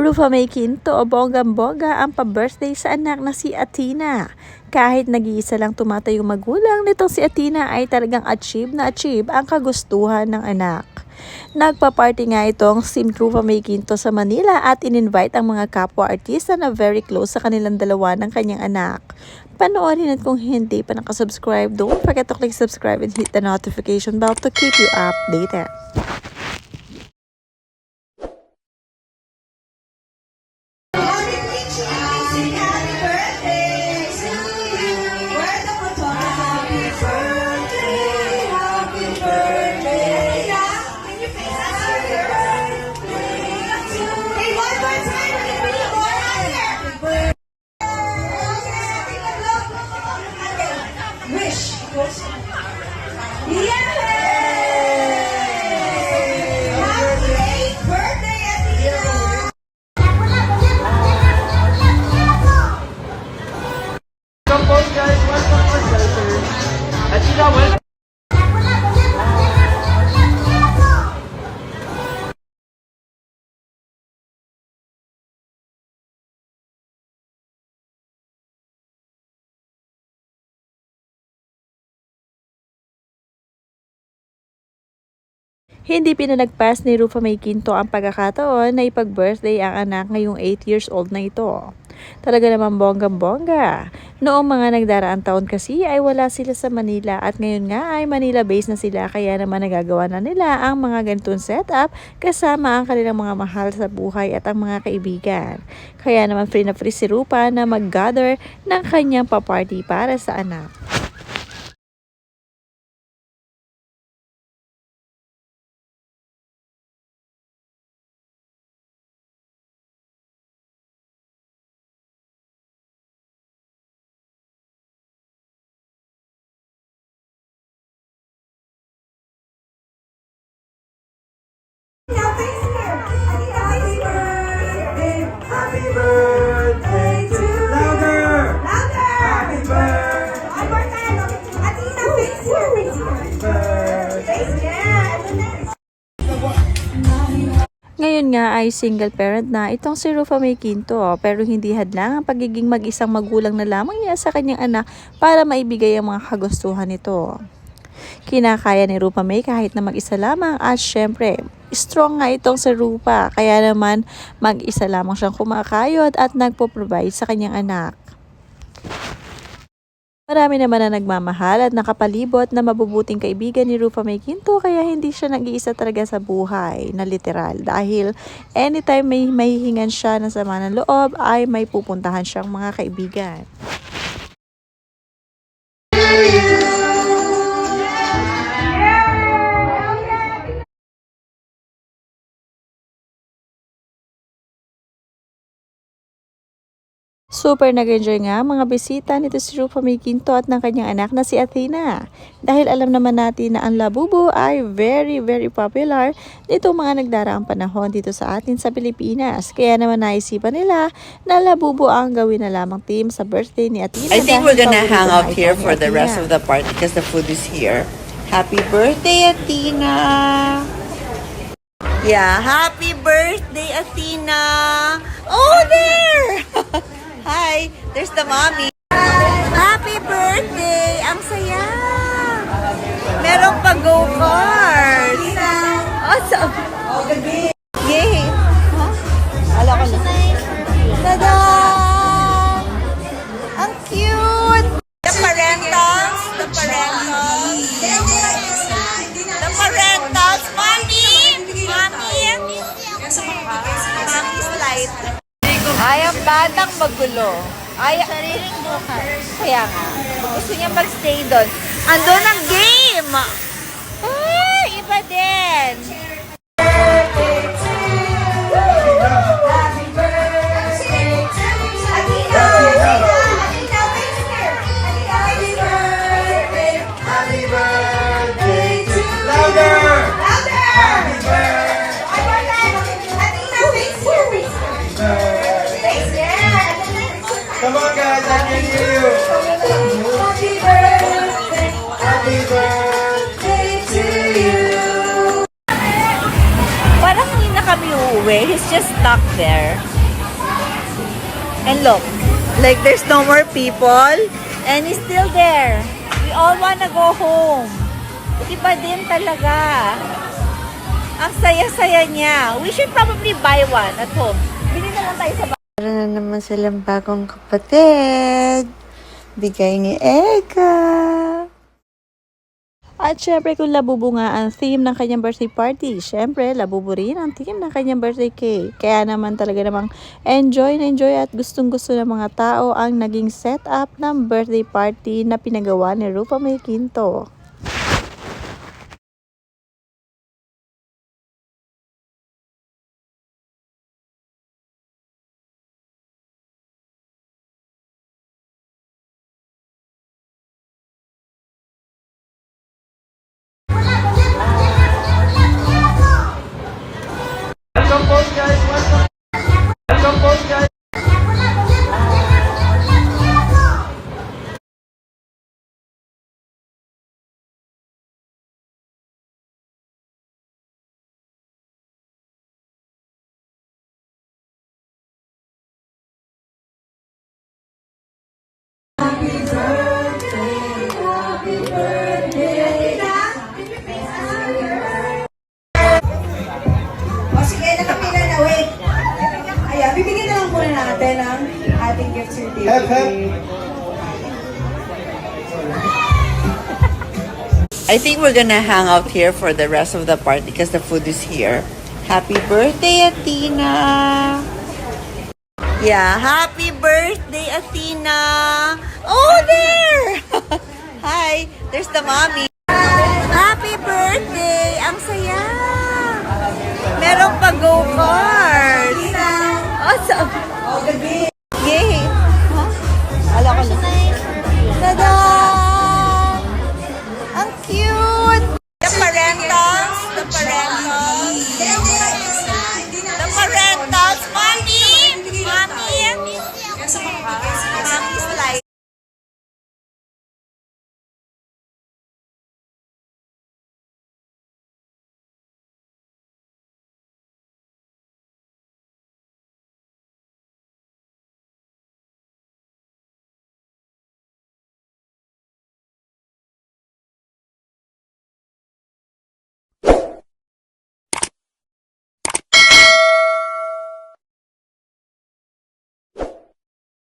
Rufa May Quinto, bonggang-bongga ang pa-birthday sa anak na si Athena. Kahit nag-iisa lang tumatayong magulang nitong si Athena ay talagang achieve ang kagustuhan ng anak. Nagpa-party nga itong si Rufa May Quinto sa Manila at in-invite ang mga kapwa-artista na very close sa kanilang dalawa ng kanyang anak. Panoorin at kung hindi pa nakasubscribe, don't forget to click subscribe and hit the notification bell to keep you updated. Hindi pinalagpas ni Rufa May Quinto ang pagkakataon na ipag-birthday ang anak ngayong 8 years old na ito. Talaga naman bonggang-bongga. Noong mga nagdaraang taon kasi ay wala sila sa Manila at ngayon nga ay Manila-based na sila kaya naman nagagawa na nila ang mga ganitong setup kasama ang kanilang mga mahal sa buhay at ang mga kaibigan. Kaya naman free na free si Rufa na mag-gather ng kanyang pa-party para sa anak. Ngayon nga ay single parent na itong si Rufa May Quinto pero hindi hadlang ang pagiging mag-isang magulang na lamang niya sa kanyang anak para maibigay ang mga kagustuhan nito. Kinakaya ni Rufa May kahit na mag-isa lamang at syempre strong nga itong si Rufa kaya naman mag-isa lamang siyang kumakayod at nagpo-provide sa kanyang anak. Marami naman na nagmamahal at nakapalibot na mabubuting kaibigan ni Rufa May Quinto kaya hindi siya nag-iisa talaga sa buhay na literal dahil anytime may mahihingan siya ng sama ng loob ay may pupuntahan siyang mga kaibigan. Super nag-enjoy nga mga bisita nito si Rufa May Quinto at ng kanyang anak na si Athena. Dahil alam naman natin na ang Labubu ay very popular nito mga nagdaraang panahon dito sa atin sa Pilipinas. Kaya naman naisipan nila na Labubu ang gawin na lamang team sa birthday ni Athena. I think we're gonna hang out here for the rest of the party because the food is here. Happy birthday, Athena! Yeah, happy birthday, Athena! Oh, there! Hi, there's the mommy. Happy birthday! Ang saya! Merong pa-go-kart! Awesome! Yay! Huh? Ala ko na. Tada! Ang cute! The parentals! The parentals! The parentals! Mommy! Mommy! Mommy's light. Ay, ang batang magulo. Ay, sariling bukas. Kaya nga, gusto niya mag-stay doon. Andun ang game! Ay, iba din! Happy birthday to uuwi. He's just stuck there. And look, like there's no more people. And he's still there. We all wanna go home. Iba din talaga. Ang saya-saya niya. We should probably buy one at home. Bili na lang tayo sa Meron na naman silang bagong kapatid. Bigay ni Eka. At syempre kung labubo nga ang theme ng kanyang birthday party, syempre labubo rin ang theme ng kanyang birthday cake. Kaya naman talaga namang enjoy na enjoy at gustong gusto ng mga tao ang naging setup ng birthday party na pinagawa ni Rupa May Quinto. O sige, nakapila na, wait. Ayan, bibigyan na lang muna natin ang ating gift certificate. I think we're gonna hang out here for the rest of the party because the food is here. Happy birthday, Athena! Yeah, happy birthday, Athena! Oh, there! Hi, there's the mommy.